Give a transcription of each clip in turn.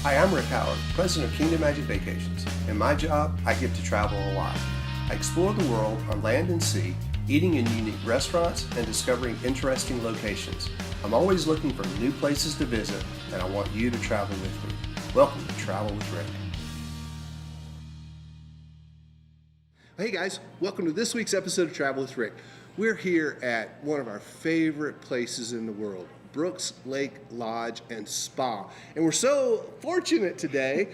Hi, I'm Rick Howard, president of Kingdom Magic Vacations. In my job, I get to travel a lot. I explore the world on land and sea, eating in unique restaurants and discovering interesting locations. I'm always looking for new places to visit, and I want you to travel with me. Welcome to Travel with Rick. Hey guys, welcome to this week's episode of Travel with Rick. We're here at one of our favorite places in the world, Brooks Lake Lodge and Spa. And we're so fortunate today.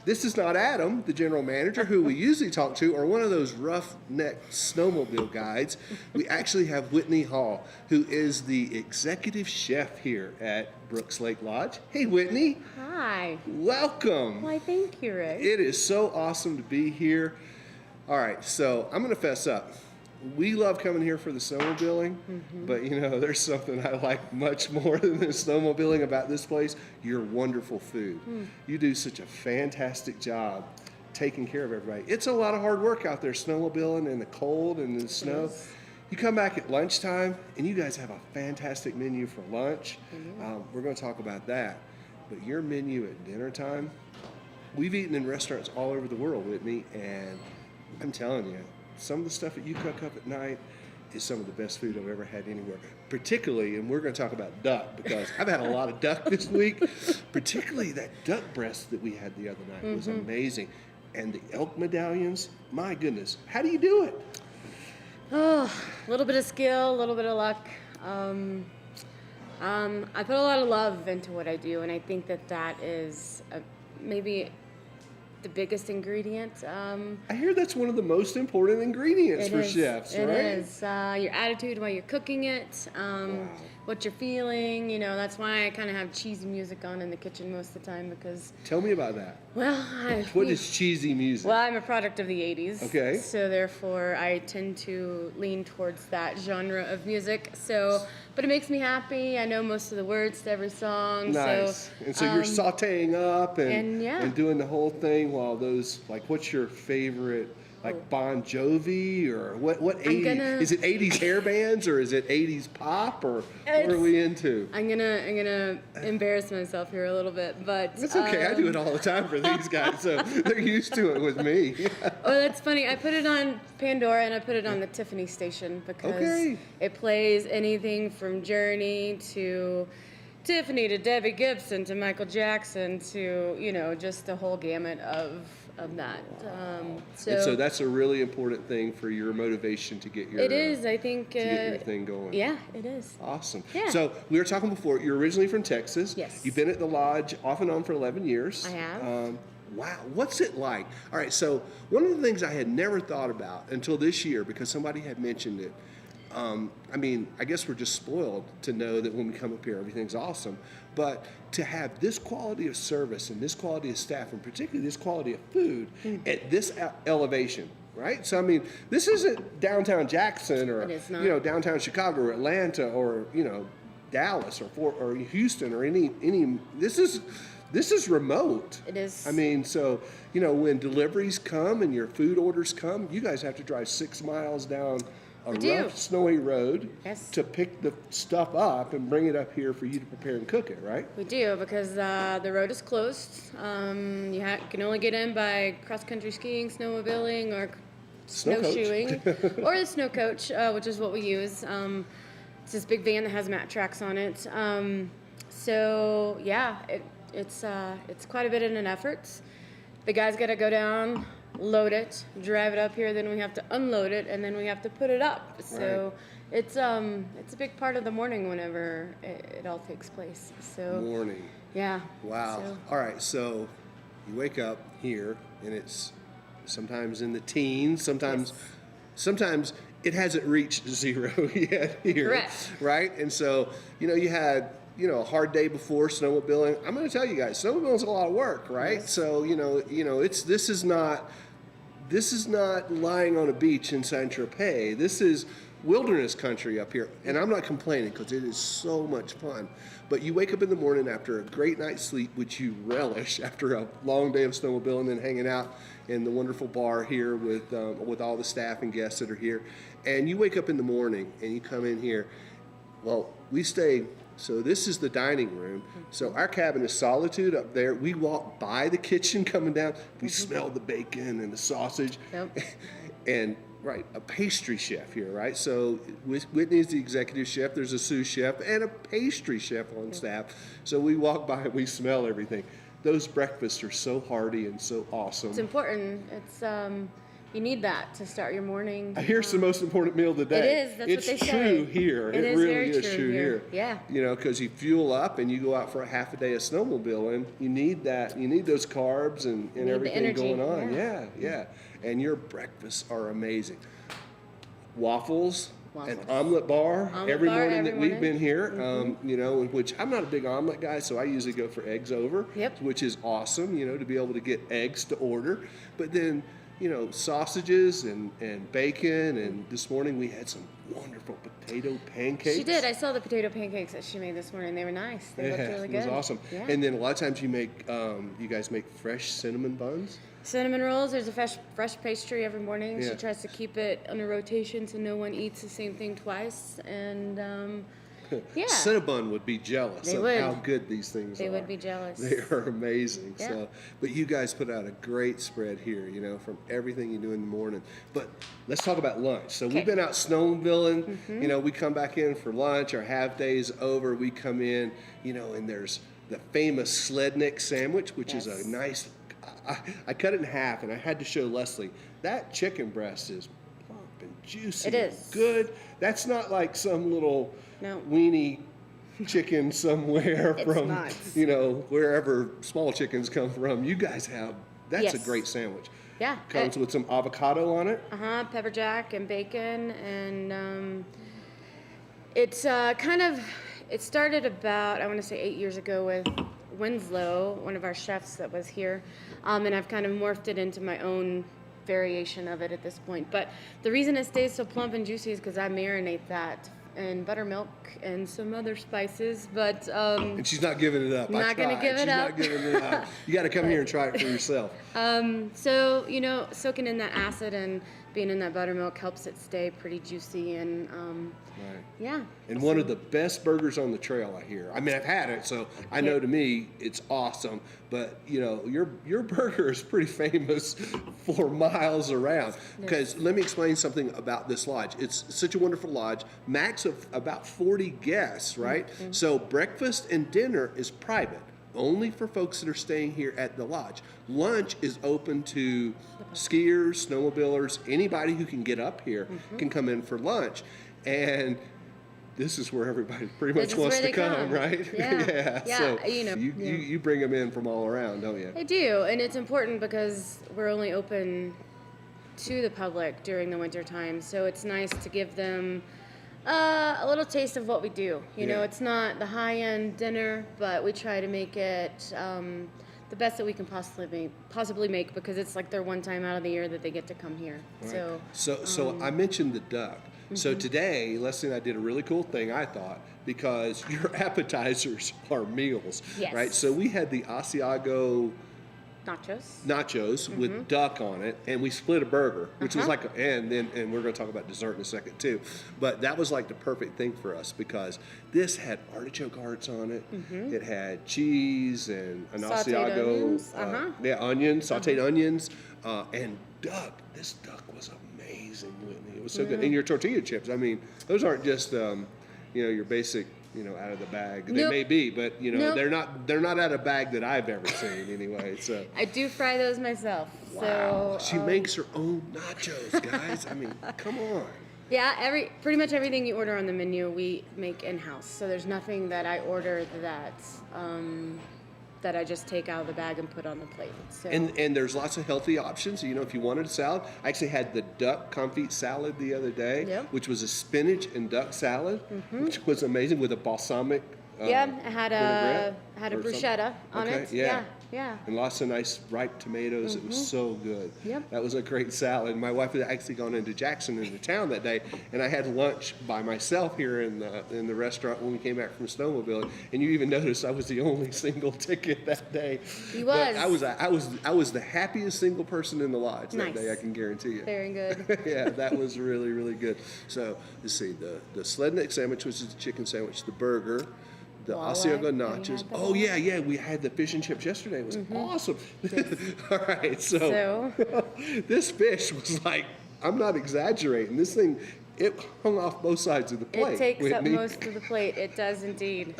This is not Adam, the general manager, who we usually talk to, or one of those rough-neck snowmobile guides. We actually have Whitney Hall, who is the executive chef here at Brooks Lake Lodge. Hey, Whitney. Hi. Welcome. Why, thank you, Rick. It is so awesome to be here. All right, so I'm going to fess up. We love coming here for the snowmobiling, but you know, there's something I like much more than the snowmobiling about this place, your wonderful food. You do such a fantastic job taking care of everybody. It's a lot of hard work out there snowmobiling in the cold and the snow. Yes. You come back at lunchtime and you guys have a fantastic menu for lunch. We're going to talk about that. But your menu at dinner time, we've eaten in restaurants all over the world, Whitney, and I'm telling you, some of the stuff that you cook up at night is some of the best food I've ever had anywhere. Particularly, and we're going to talk about duck, because I've had a lot of duck this week, particularly that duck breast that we had the other night was amazing. And the elk medallions, my goodness, how do you do it? Oh, a little bit of skill, a little bit of luck. I put a lot of love into what I do, and I think that is maybe the biggest ingredient. I hear that's one of the most important ingredients for chefs, right? It is. Your attitude while you're cooking it, what you're feeling, you know, that's why I kind of have cheesy music on in the kitchen most of the time, because... Tell me about that. Well, what is cheesy music? Well, I'm a product of the 80s. Okay. So therefore, I tend to lean towards that genre of music. So, but it makes me happy. I know most of the words to every song. Nice. So, and so you're sauteing up and yeah. doing the whole thing while those, like, what's your favorite, like Bon Jovi, or what 80s? Is it 80s hair bands, or is it 80s pop, or what are we into? I'm gonna embarrass myself here a little bit, but it's okay. I do it all the time for these guys, so they're used to it with me. Oh, that's funny. I put it on Pandora and I put it on the Tiffany station because it plays anything from Journey to Tiffany to Debbie Gibson to Michael Jackson to, you know, just the whole gamut of that. And so that's a really important thing for your motivation to get your... It is, I think... to get your thing going. Yeah, it is. Awesome. Yeah. So we were talking before, you're originally from Texas. Yes. You've been at the lodge off and on for 11 years. I have. Wow, what's it like? All right, so one of the things I had never thought about until this year, because somebody had mentioned it, I mean, I guess we're just spoiled to know that when we come up here, everything's awesome. But to have this quality of service and this quality of staff, and particularly this quality of food at this elevation, right? So, I mean, this isn't downtown Jackson or, you know, downtown Chicago or Atlanta or, you know, Dallas or Houston or any. This is remote. It is. I mean, so, you know, when deliveries come and your food orders come, you guys have to drive 6 miles down a rough, snowy road to pick the stuff up and bring it up here for you to prepare and cook it, right? We do, because the road is closed. You can only get in by cross-country skiing, snowmobiling, or snowshoeing, or the snow coach, which is what we use. It's this big van that has mat tracks on it. So yeah, it's quite a bit in an effort. The guys got to go down, load it, drive it up here, then we have to unload it, and then we have to put it up. So it's a big part of the morning whenever it all takes place. So morning. Yeah. Wow. So. All right, so you wake up here and it's sometimes in the teens, sometimes it hasn't reached 0 yet here. Correct. Right? And so, you know, you had, you know, a hard day before snowmobiling. I'm going to tell you guys, snowmobiling is a lot of work, right? Yes. So, you know, this is not lying on a beach in Saint Tropez. This is wilderness country up here, and I'm not complaining because it is so much fun. But you wake up in the morning after a great night's sleep, which you relish after a long day of snowmobiling and hanging out in the wonderful bar here with all the staff and guests that are here. And you wake up in the morning and you come in here. Well, we stay So this is the dining room. So our cabin is solitude up there. We walk by the kitchen coming down. We smell the bacon and the sausage. Yep. And right, a pastry chef here, right? So Whitney is the executive chef. There's a sous chef and a pastry chef on staff. So we walk by and we smell everything. Those breakfasts are so hearty and so awesome. It's important. It's you need that to start your morning. Here's the most important meal of the day. It is. That's it's what they true say. here. It is really very is true here. Yeah. You know, because you fuel up and you go out for a half a day of snowmobiling. You need that. You need those carbs and everything going on. Yeah. And your breakfasts are amazing. Waffles. An omelet bar every morning that we've been here, you know, which I'm not a big omelet guy, so I usually go for eggs over, which is awesome, you know, to be able to get eggs to order. But then, you know, sausages and bacon, and this morning we had some wonderful potato pancakes. She did. I saw the potato pancakes that she made this morning. They were nice. They looked really good. It was awesome. Yeah. And then a lot of times you guys make fresh cinnamon buns. Cinnamon rolls. There's a fresh pastry every morning. Yeah. She tries to keep it on a rotation so no one eats the same thing twice. And yeah, Cinnabon would be jealous of how good these things are. They would be jealous. They are amazing. Yeah. So, but you guys put out a great spread here, you know, from everything you do in the morning. But let's talk about lunch. So we've been out snowmobiling. You know, we come back in for lunch. Our half day's over. We come in, you know, and there's the famous Slednik sandwich, which is a nice. I cut it in half, and I had to show Leslie that chicken breast is plump and juicy. It is good. That's not like some little weenie chicken somewhere from not. you know, wherever small chickens come from. You guys have that's a great sandwich. Yeah, Comes with some avocado on it. Pepper jack and bacon, and it's it started about, I want to say 8 years ago with Winslow, one of our chefs that was here, and I've kind of morphed it into my own variation of it at this point. But the reason it stays so plump and juicy is because I marinate that in buttermilk and some other spices. But and she's not giving it up. Not gonna give it up. She's not giving it up. You got to come here and try it for yourself. So you know, soaking in that acid and being in that buttermilk helps it stay pretty juicy and yeah. And one of the best burgers on the trail, I hear. I mean, I've had it, so I know to me it's awesome. But you know, your burger is pretty famous for miles around. Because let me explain something about this lodge. It's such a wonderful lodge, max of about 40 guests, right? So breakfast and dinner is private, only for folks that are staying here at the lodge. Lunch is open to skiers, snowmobilers, anybody who can get up here can come in for lunch. And this is where everybody pretty much wants to come, right? Yeah. So you know, you bring them in from all around, don't you? I do, and it's important because we're only open to the public during the winter time, so it's nice to give them a little taste of what we do. You know, it's not the high-end dinner, but we try to make it the best that we can possibly make because it's like their one time out of the year that they get to come here. Right. So I mentioned the duck. So today, Leslie and I did a really cool thing, I thought, because your appetizers are meals, right? So we had the Asiago nachos with duck on it, and we split a burger, which was like, and we're going to talk about dessert in a second too. But that was like the perfect thing for us because this had artichoke hearts on it. It had cheese and an Asiago, onions, sautéed onions, and duck. This duck was amazing, Whitney. It was so good. And your tortilla chips, I mean, those aren't just you know, your basic, you know, out of the bag. They may be, but you know, they're not out of bag that I've ever seen anyway. So I do fry those myself. Wow. So she makes her own nachos, guys. I mean, come on. Yeah, pretty much everything you order on the menu we make in-house. So there's nothing that I order that I just take out of the bag and put on the plate. So. And there's lots of healthy options. You know, if you wanted a salad, I actually had the duck confit salad the other day, which was a spinach and duck salad, which was amazing with a balsamic. I had a bruschetta on it. Yeah. And lots of nice ripe tomatoes. It was so good. That was a great salad. My wife had actually gone into Jackson into town that day, and I had lunch by myself here in the restaurant when we came back from snowmobiling. And you even noticed I was the only single ticket that day. He was. But I was the happiest single person in the lodge that day. I can guarantee you. Very good. Yeah, that was really, really good. So let's see, the Slednik sandwich, which is the chicken sandwich, the burger, The Walleye. Asiago Have you nachos. had the Oh walleye? yeah, we had the fish and chips yesterday. It was awesome. All right, so, So- this fish was like, I'm not exaggerating. This thing, it hung off both sides of the plate. It takes up Whitney. most of the plate. It does indeed.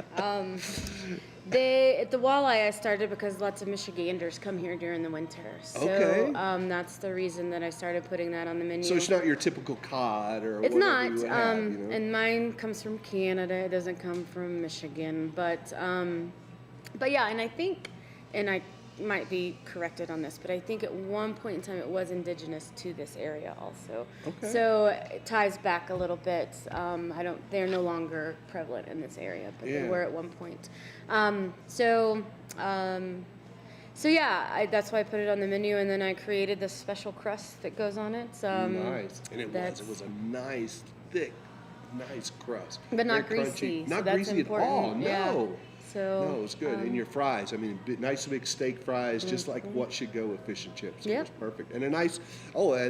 The walleye I started because lots of Michiganders come here during the winter. So Okay. that's the reason that I started putting that on the menu. So it's not your typical cod or It's whatever not. you would have, you know? And mine comes from Canada. It doesn't come from Michigan. But yeah, and I think, and I might be corrected on this, but I think at one point in time it was indigenous to this area also. Okay. So it ties back a little bit. They're no longer prevalent in this area, but Yeah. they were at one point. So yeah, that's why I put it on the menu, and then I created this special crust that goes on it. Nice. And it that's- was a nice, thick, nice crust. But not Very greasy. crunchy. So Not that's greasy important. at all. Yeah. No. So No, it was good. And your fries, I mean, nice big steak fries, just like what should go with fish and chips. It Yep. was perfect. And and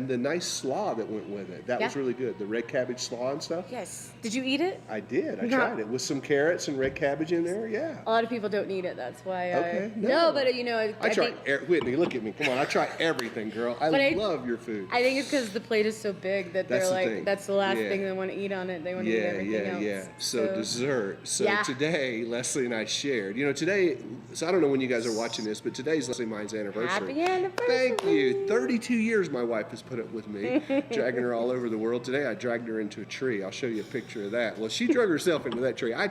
the nice slaw that went with it. That was Yeah. really good. The red cabbage slaw and stuff. yes, did you eat it? I did. I No. tried it with some carrots and red cabbage in there. Yeah. A lot of people don't eat it. That's why. Okay, No, no. but you know, I try. think Whitney, look at me. Come on. I try everything, girl. I But I- love your food. I think it's because the plate is so big that That's they're the like, thing. that's the last Yeah. thing they want to eat on it. They want to eat everything else. So dessert. So Yeah. today, Leslie and I shared. You know, today. So I don't know when you guys are watching this, but today's Leslie and mine's anniversary. Happy anniversary. Thank you. 32 years my wife has put up with me, dragging her all over the world. Today I dragged her into a tree. I'll show you a picture of that. Well, she drug herself into that tree. I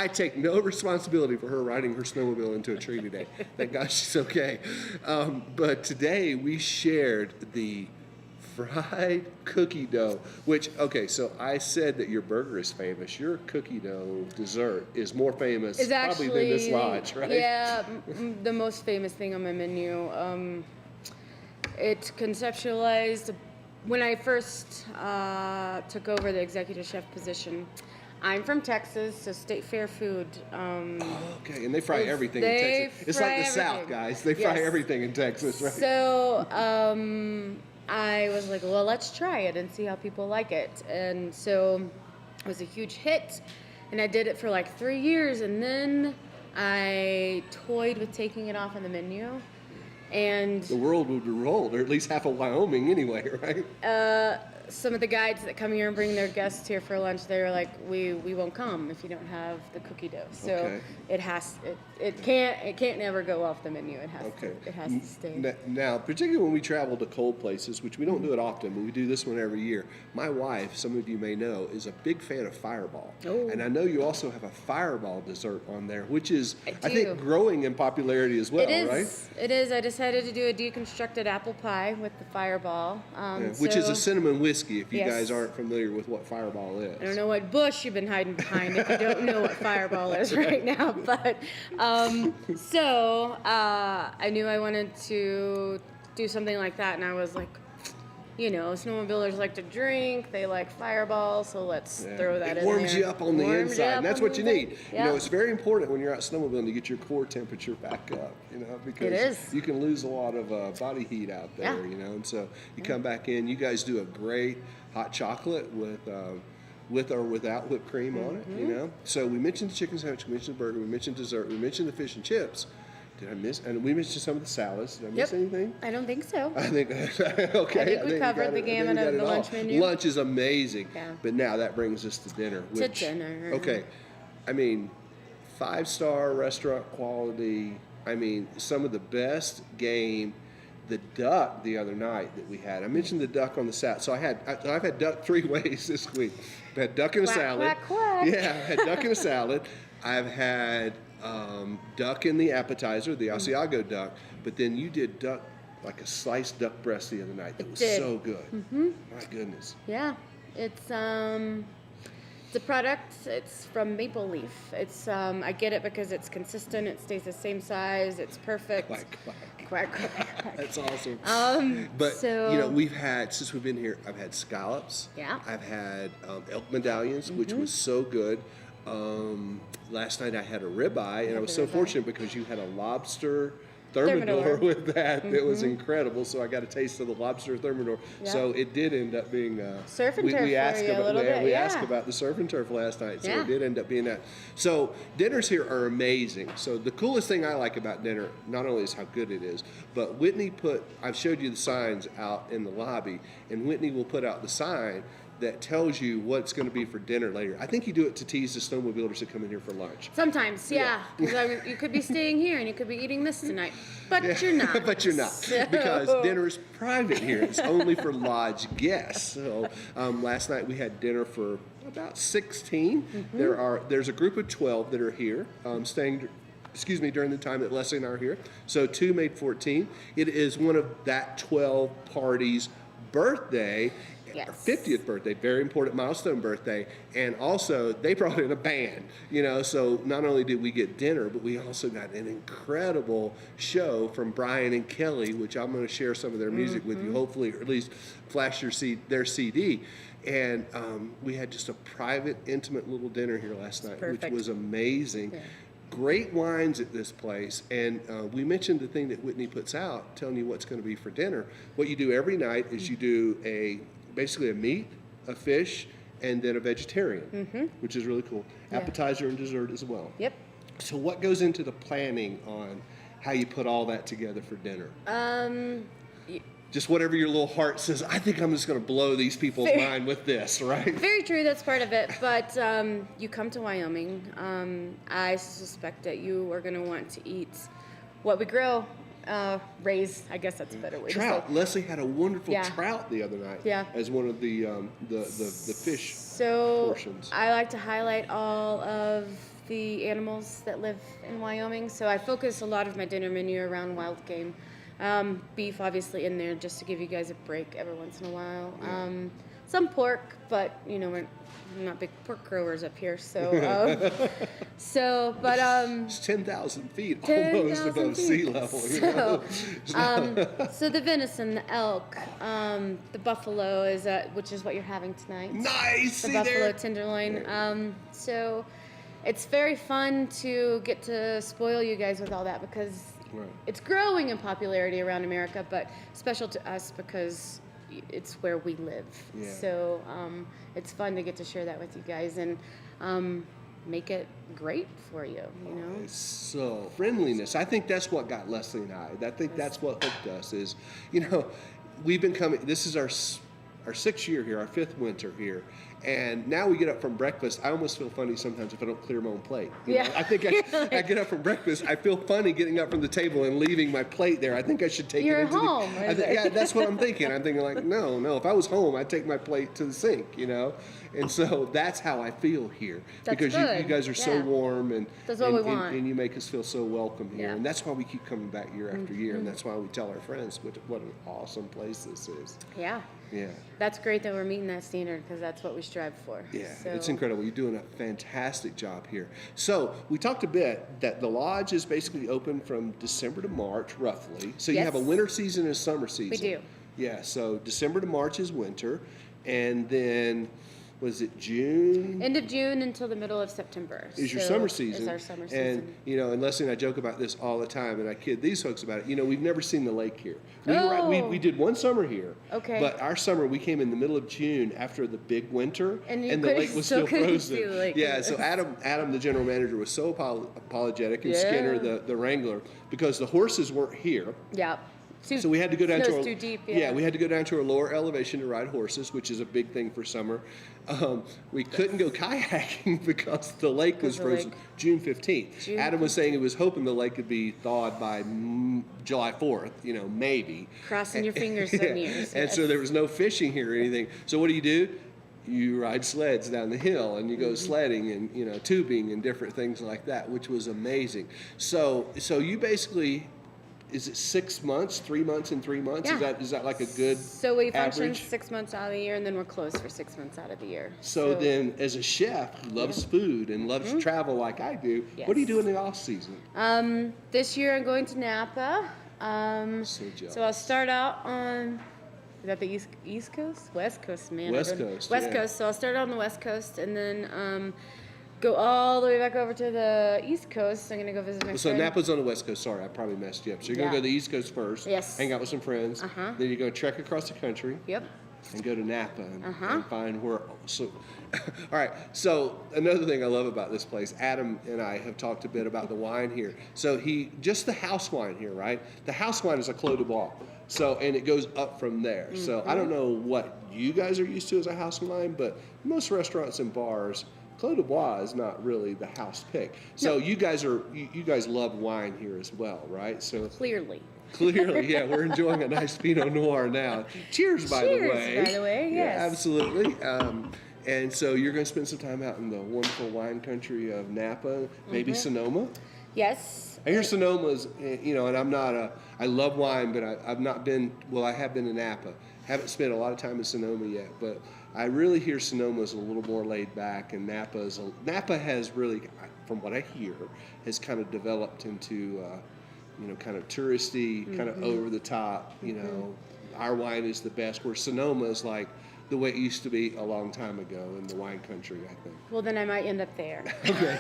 take no responsibility for her riding her snowmobile into a tree today. Thank God she's okay. But today we shared the fried cookie dough, which, okay, so I said that your burger is famous. Your cookie dough dessert is more famous It's probably than this lodge, right? Yeah, the most famous thing on my menu. It conceptualized when I first took over the executive chef position. I'm from Texas, so state fair food. Okay, and they fry everything in they Texas. It's fry like the South, everything. guys. They fry Yes. everything in Texas, right? So I was like, well, let's try it and see how people like it. And so it was a huge hit, and I did it for like 3 years, and then I toyed with taking it off on the menu. And The world would roll, or at least half of Wyoming anyway, right? some of the guides that come here and bring their guests here for lunch, they were like, we won't come if you don't have the cookie dough. So Okay. it can't never go off the menu. It has to stay. Now, particularly when we travel to cold places, which we don't do it often, but we do this one every year. My wife, some of you may know, is a big fan of Fireball. Oh. And I know you also have a Fireball dessert on there, which is, I do. think, growing in popularity as well, It is. right? It is. I decided to do a deconstructed apple pie with the Fireball. Yeah, which is so- a cinnamon whiskey, if you Yes. guys aren't familiar with what Fireball is. I don't know what bush you've been hiding behind if you don't know what Fireball is right now. But I knew I wanted to do something like that, and I was like, you know, snowmobilers like to drink, they like Fireball, so let's throw that in there. It warms you up on the Warms inside, and that's on what the you need. inside. You know, Yeah. it's very important when you're out snowmobiling to get your core temperature back up, you know, because It is. you can lose a lot of body heat out there, Yeah. you know, and so you come back in, you guys do a great hot chocolate with or without whipped cream on it, you know. So we mentioned the chicken sandwich, we mentioned the burger, we mentioned dessert, we mentioned the fish and chips. Did I miss? And we mentioned some of the salads. Did I miss anything? I don't think so. I think okay. I think we we covered got the it. I think gamut we got of it the all. lunch menu. Lunch is amazing. Yeah. But now that brings us to dinner. To Which, dinner. Okay. I mean, 5-star restaurant quality. I mean, some of the best game. The duck the other night that we had. I mentioned the duck on the salad. So I've had duck 3 ways this week. I've had duck in a Quack, salad. quack, quack. Yeah, I've had duck in a salad. I've had duck in the appetizer, the Asiago duck. But then you did duck, like a sliced duck breast the other night. That was did. so good. Mm-hmm. My goodness. Yeah, it's a product. It's from Maple Leaf. It's I get it because it's consistent. It stays the same size. It's perfect. Quack, quack. Quack, quack, quack. That's awesome. But so- you know, we've had since we've been here. I've had scallops. Yeah. I've had elk medallions, which was so good. Last night I had a ribeye, and I was so fortunate because you had a lobster thermidor with that. It was incredible. So I got a taste of the lobster thermidor. Yeah. So it did end up being surf and turf we asked for you about, a little bit. we Yeah. asked about the surf and turf last night. So Yeah. it did end up being that. So dinners here are amazing. So the coolest thing I like about dinner not only is how good it is, but Whitney I've showed you the signs out in the lobby, and Whitney will put out the sign that tells you what's going to be for dinner later. I think you do it to tease the snowmobilers that come in here for lunch. Sometimes, yeah. 'Cause you could be staying here and you could be eating this tonight, but you're not. But you're not, So- because dinner is private here. It's only for lodge guests. So last night we had dinner for about 16. There's a group of 12 that are here staying. During the time that Leslie and I are here. So 2 made 14. It is one of that 12 parties' birthday. Yes. 50th birthday, very important milestone birthday, and also they brought in a band, so not only did we get dinner, but we also got an incredible show from Brian and Kelly, which I'm going to share some of their music with you, hopefully, or at least flash their CD. And we had just a private, intimate little dinner here last night, Perfect. which was amazing. Yeah. Great wines at this place, and we mentioned the thing that Whitney puts out, telling you what's going to be for dinner. What you do every night is you do basically a meat, a fish, and then a vegetarian, which is really cool. Yeah. Appetizer and dessert as well. Yep. So what goes into the planning on how you put all that together for dinner? Just whatever your little heart says, I think I'm just going to blow these people's mind with this, right? Very true, that's part of it. But you come to Wyoming, I suspect that you are going to want to eat what we grow, raise, I guess that's a better way Trout. to say. Leslie had a wonderful Yeah. trout the other night Yeah. as one of the fish portions. I like to highlight all of the animals that live in Wyoming. So I focus a lot of my dinner menu around wild game. Beef obviously in there just to give you guys a break every once in a while. Some pork, but we're not big pork growers up here, so It's 10,000 feet 10,000 almost above feet. sea level. So the venison, the elk, the buffalo which is what you're having tonight. Nice. The See buffalo there? tenderloin. So it's very fun to get to spoil you guys with all that because it's growing in popularity around America, but special to us because it's where we live. Yeah. So it's fun to get to share that with you guys and make it great for you, So friendliness. I think that's what got Leslie and I think that's what hooked us is, we've been coming, this is our 6th year here, our 5th winter here. And now we get up from breakfast. I almost feel funny sometimes if I don't clear my own plate. I think I get up from breakfast. I feel funny getting up from the table and leaving my plate there. I think I should take You're it into home. yeah, that's what I'm thinking. I'm thinking like, no. If I was home, I'd take my plate to the sink, And so that's how I feel here because you guys are so warm and that's what we want. And you make us feel so welcome here. Yeah. And that's why we keep coming back year after year. And that's why we tell our friends what an awesome place this is. Yeah. Yeah. That's great that we're meeting that standard because that's what we strive for. Yeah, So- it's incredible. You're doing a fantastic job here. So we talked a bit that the lodge is basically open from December to March, roughly. So you have a winter season and a summer season. We do. Yeah, so December to March is winter, and then was it June? End of June until the middle of September. Is your So summer season. Is our summer season. And, and Leslie and I joke about this all the time, and I kid these folks about it. We've never seen the lake here. We did one summer here. Okay. But our summer, we came in the middle of June after the big winter, And you the lake was still couldn't see frozen. the lake. Yeah, so Adam, the general manager, was so apologetic, and Skinner, the wrangler, because the horses weren't here. Yeah. So we had to go down Snow's too deep. Yeah. we had to go down to a lower elevation to ride horses, which is a big thing for summer. We couldn't go kayaking because the lake was frozen June 15th. Adam was saying he was hoping the lake could be thawed by July 4th, maybe. Crossing your fingers some years. And so there was no fishing here or anything. So what do? You ride sleds down the hill and you go sledding and tubing and different things like that, which was amazing. So you basically. Is it 6 months, 3 months, and 3 months? Yeah. Is that like a good So we function average? 6 months out of the year, and then we're closed for 6 months out of the year. So then, as a chef who loves food and loves travel like I do, what do you do in the off season? This year I'm going to Napa. So jealous. So I'll start out on. Is that the East Coast? West Coast, man. West Coast, West yeah. Coast. So I'll start on the West Coast, and then go all the way back over to the East Coast. I'm gonna go visit my So friend. Napa's on the West Coast. Sorry, I probably messed you up. So you're going to Yeah. go to the East Coast first. Yes. Hang out with some friends. Uh-huh. Then you're going to trek across the country. Yep. And go to Napa and, Uh-huh. and find where. So, all right. So another thing I love about this place, Adam and I have talked a bit about the wine here. So just the house wine here, right? The house wine is a Clos du Bois. So, and it goes up from there. So I don't know what you guys are used to as a house wine, but most restaurants and bars, Clos du Bois is not really the house pick. So you guys love wine here as well, right? So Clearly. Clearly, yeah, we're enjoying a nice Pinot Noir now. Cheers, by the way. Cheers, by the way, Yeah, yes. absolutely. And so you're going to spend some time out in the wonderful wine country of Napa, maybe Sonoma. Yes. I hear Sonoma's, and I love wine, but I've not been, well, I have been to Napa. Haven't spent a lot of time in Sonoma yet, but I really hear Sonoma's a little more laid back, and Napa has really, from what I hear, has kind of developed into, kind of touristy, kind of over the top, our wine is the best, where Sonoma is like the way it used to be a long time ago in the wine country, I think. Well, then I might end up there. Okay.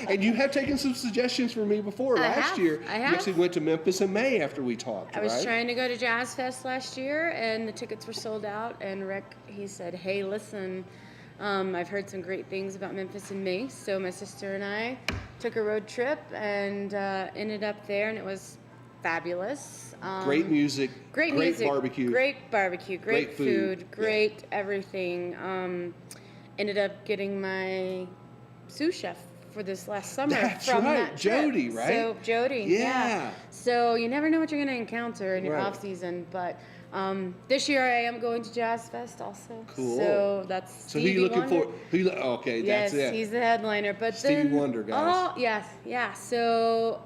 And you have taken some suggestions from me before last year. I You have. actually went to Memphis in May after we talked, I was right? trying to go to Jazz Fest last year, and the tickets were sold out. And Rick, he said, "Hey, listen, I've heard some great things about Memphis in May." So my sister and I took a road trip and ended up there, and it was fabulous. Great music, Great music, barbecue. great barbecue, great food, great everything. Ended up getting my sous chef for this last summer. That's from right, that trip. Jody, right? So Jody, Yeah. So you never know what you're going to encounter in your Right. off season, but this year I am going to Jazz Fest also. Cool. So that's So Stevie who you looking Wonder. for? Okay, Yes, that's it. he's the headliner. But Stevie then, Wonder, guys. Oh, yes, yeah. So,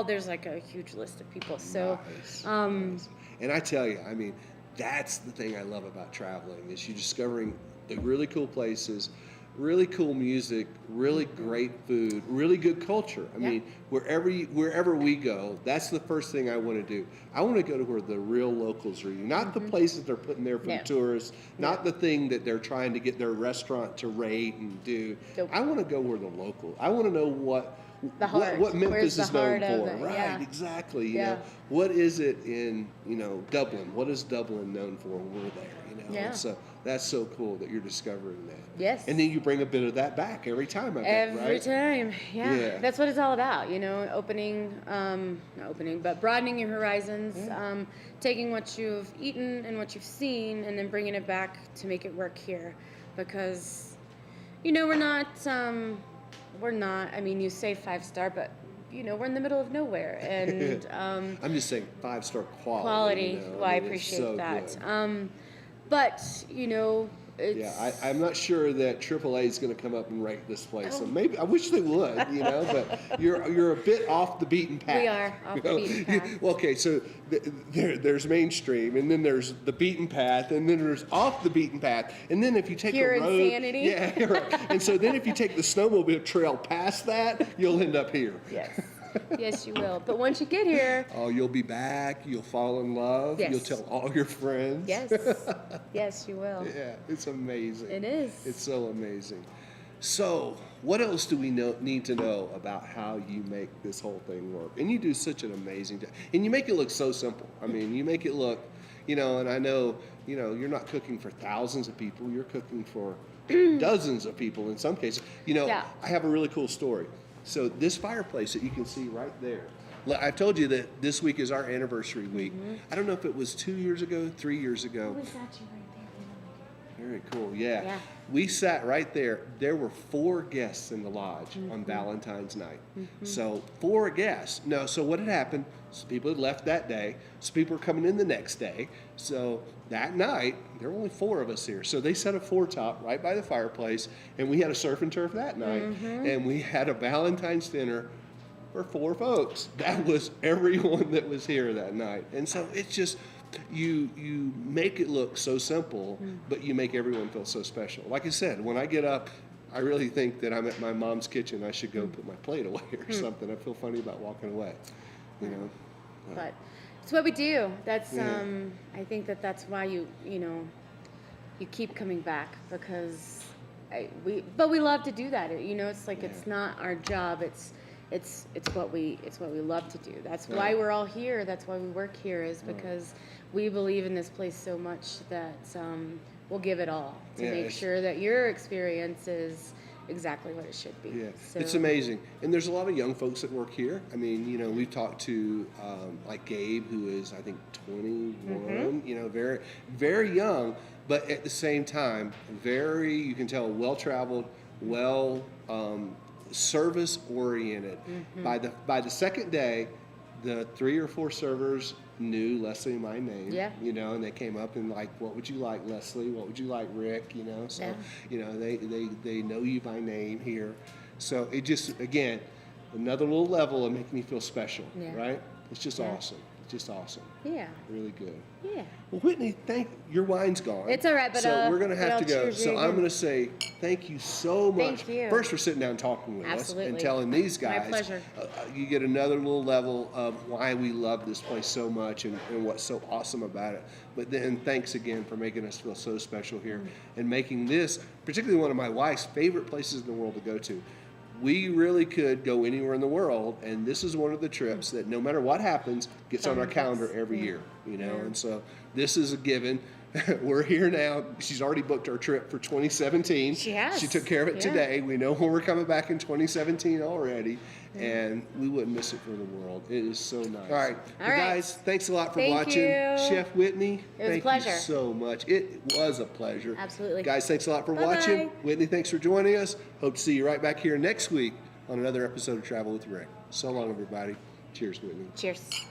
there's like a huge list of people. So, Nice, nice. And I tell you, I mean, that's the thing I love about traveling is you discovering the really cool places, really cool music, really great food, really good culture. I mean, wherever we go, that's the first thing I want to do. I want to go to where the real locals are eating, not the places they're putting there for the tourists, not the thing that they're trying to get their restaurant to rate and do. Nope. I want to go where the local. I want to know what heart. what Memphis Where's the is known heart of for. it? Right, Yeah. exactly. You Yeah. know, what is it in, Dublin? What is Dublin known for when we're there? Yeah. And so that's so cool that you're discovering that. Yes. And then you bring a bit of that back every time, I bet, every right? time, Yeah. That's what it's all about, opening, not opening, but broadening your horizons, taking what you've eaten and what you've seen, and then bringing it back to make it work here, because, we're not. I mean, you say 5-star, but we're in the middle of nowhere, and I'm just saying 5-star quality. quality. Well, I mean, it's appreciate so that. good. But it's Yeah, I'm not sure that AAA is going to come up and rate this place. So maybe I wish they would, but you're a bit off the beaten path. We are off the beaten path. Well, okay, so there's mainstream, and then there's the beaten path, and then there's off the beaten path, and then if you take Pure a road, insanity. yeah, right. And so then if you take the snowmobile trail past that, you'll end up here. Yes. Yes, you will. But once you get here, Oh, you'll be back. You'll fall in love. Yes. You'll tell all your friends. yes, yes, you will. Yeah, it's amazing. It is. It's so amazing. So, what else do we need to know about how you make this whole thing work? And you do such an amazing job. And you make it look so simple. I mean, you make it look, and I know, you're not cooking for thousands of people. You're cooking for dozens of people in some cases. Yeah. I have a really cool story. So this fireplace that you can see right there, I've told you that this week is our anniversary week. I don't know if it was 2 years ago, 3 years ago. What is that you right there? Very cool, yeah. Yeah. We sat right there. There were 4 guests in the lodge on Valentine's night. So 4 guests. No, so what had happened, some people had left that day. Some people were coming in the next day. So that night, there were only 4 of us here. So they set a 4-top right by the fireplace, and we had a surf and turf that night. And we had a Valentine's dinner for 4 folks. That was everyone that was here that night. And so it's just, you make it look so simple, but you make everyone feel so special. Like I said, when I get up, I really think that I'm at my mom's kitchen. I should go put my plate away or something. I feel funny about walking away, But it's what we do. That's Yeah. I think that's why you keep coming back, because but we love to do that. You know, it's like it's not our job. It's what we love to do. That's why we're all here. That's why we work here, is because we believe in this place so much that we'll give it all to make sure that your experience is exactly what it should be. Yeah, so. it's amazing. And there's a lot of young folks that work here. I mean, you know, we've talked to like Gabe, who is, I think, 21, you know, very, very young, but at the same time, very, you can tell, well-traveled, service-oriented. By the second day, the 3 or 4 servers knew Leslie and my name, you know, and they came up and like, what would you like, Leslie? What would you like, Rick? You know, so, you know, they know you by name here. So it just, again, another little level of making me feel special, right? It's just awesome. It's just awesome. Yeah. Really good. Yeah. Well, Whitney, your wine's gone. It's all right, but so we're going to have to go. So I'm going to say thank you so much. Thank you. First, for sitting down and talking with us and telling these guys. My pleasure. You get another little level of why we love this place so much and what's so awesome about it. But then thanks again for making us feel so special here and making this particularly one of my wife's favorite places in the world to go to. We really could go anywhere in the world, and this is one of the trips that no matter what happens, gets on our calendar every year, you know, and so this is a given. We're here now. She's already booked our trip for 2017. She has. She took care of it today. We know when we're coming back in 2017 already, and we wouldn't miss it for the world. It is so nice. All right. Guys, thanks a lot for watching. Chef Whitney, thank you so much. It was a pleasure. Absolutely. Guys, thanks a lot for watching. Whitney, thanks for joining us. Hope to see you right back here next week on another episode of Travel with Rick. So long, everybody. Cheers, Whitney. Cheers.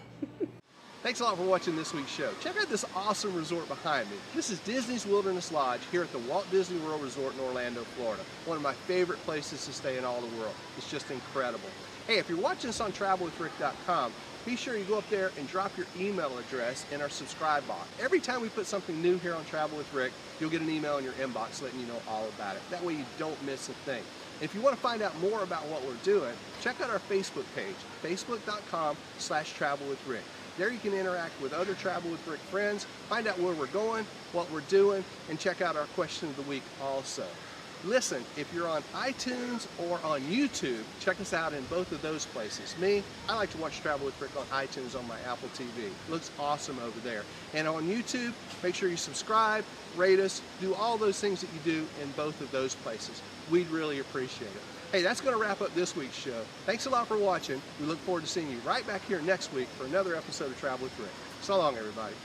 Thanks a lot for watching this week's show. Check out this awesome resort behind me. This is Disney's Wilderness Lodge here at the Walt Disney World Resort in Orlando, Florida. One of my favorite places to stay in all the world. It's just incredible. Hey, if you're watching us on travelwithrick.com, be sure you go up there and drop your email address in our subscribe box. Every time we put something new here on Travel with Rick, you'll get an email in your inbox letting you know all about it. That way you don't miss a thing. If you want to find out more about what we're doing, check out our Facebook page, facebook.com/travelwithrick. There you can interact with other Travel with Rick friends, find out where we're going, what we're doing, and check out our question of the week also. Listen, if you're on iTunes or on YouTube, check us out in both of those places. I like to watch Travel with Rick on iTunes on my Apple TV. It looks awesome over there. And on YouTube, make sure you subscribe, rate us, do all those things that you do in both of those places. We'd really appreciate it. Hey, that's going to wrap up this week's show. Thanks a lot for watching. We look forward to seeing you right back here next week for another episode of Travel with Rick. So long, everybody.